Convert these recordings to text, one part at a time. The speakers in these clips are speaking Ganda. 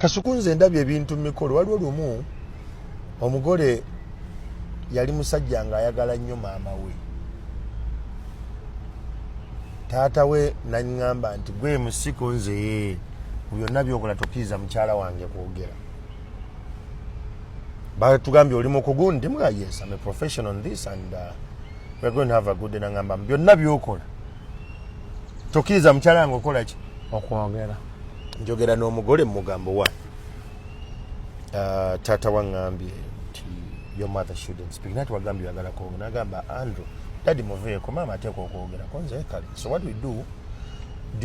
kasukunze ndabye ebintu Mikolo waliwo lumu omugole yali musajja nga ayagala nnyo maama we taata we nangamba nti gwe musiko nze byonna byokola tokkiriza mukyala wange kwogera batugambye oli mukugu ndi mga yes I'm a professional on this and we're going to have a good day nangamba byonna byokola tokkiriza mukyala wange okola ki okwogera njogera n'omugole mugambo wa taata wangambye nti your mother shouldn't speak nati wagambye yagala kwogera nagamba Andrew daddy muveeko mama ateekwa okwogera konze kale so what we do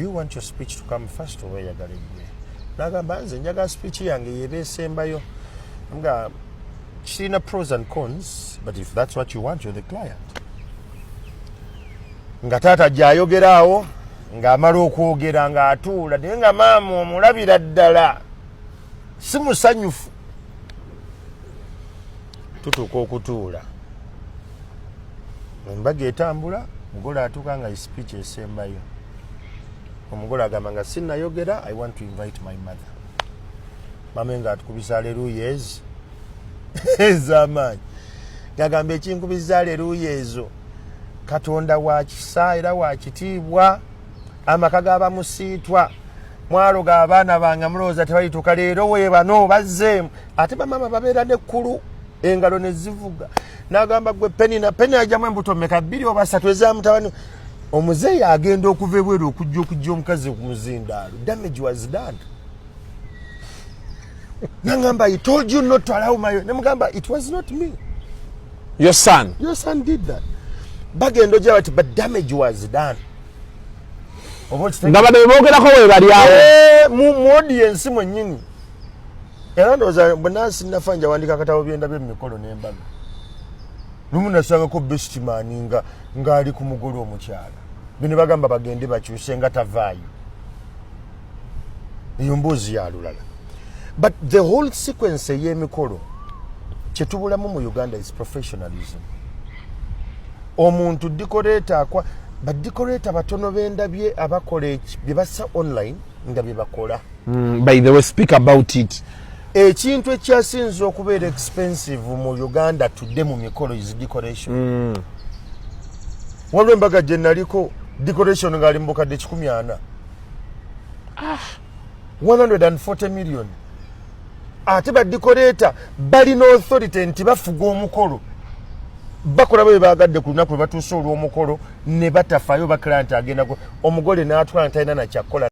you want your speech to come first or weyagala eggwe nagamba nze njagala speech yange yeba esembayo nga kirina pros and cons but if that's what you want you're the client nga taata gy'ayogeraawo ng'amala okwogera ng'atuula naye nga maama omulabira ddala si musanyufu tutuuka okutuula embaga etambula omugole atuuka nga speech esembayo omugole agamba nga sinnayogera I want to invite my mother mama nga atukubisa aleluya ez'amaanyi ngagamba ekinkubisa aleluya ezo Katonda wa kisa era wa kitiibwa amaka g'abamusiitwa mwaloga abaana bange mulowooza tebalituuka leero weebano bazzeemu ate bamama babeera nekkulu engalo ne zivuga n'agamba gwe peni ajjamu embuto mmeka 2 oba 3 ez'amutabani omuzeeyi agenda okuva ebweru okujja omukazi ku muzindaalo damage was done nangamba I told you not to allow my nemugamba it was not me your son did that bagendo jya bati but damage was done ngabade bogerako we bali awo mu audience mwennyini era ndoza bonasi nafanja wandika katabo byenda by'Emikolo n'embaga lumu nasanga ko best man nga ali ku mugolo omukyala bino bagamba bagende bakyuse nga tavaayo iyo mbuzi ya lulala but the whole sequence y'Emikolo kyetubulamu mu Uganda is professionalism omuntu decorator akwa decorator batono bendabye abakola bye bassa online nga bye bakola by the way speak about it ekintu ekyasinze okubeera expensive mu Uganda today mu Mikolo is decoration waliwo embaga gye naliko decoration nga ali mu bukadde 140 140 million ate ba decorator balina authority nti bafuga omukolo bakola bwe bagadde ku lunaku lwe batuusa olw'omukolo ne batafayo ba client agenda omugole n'atwala talina na kyakola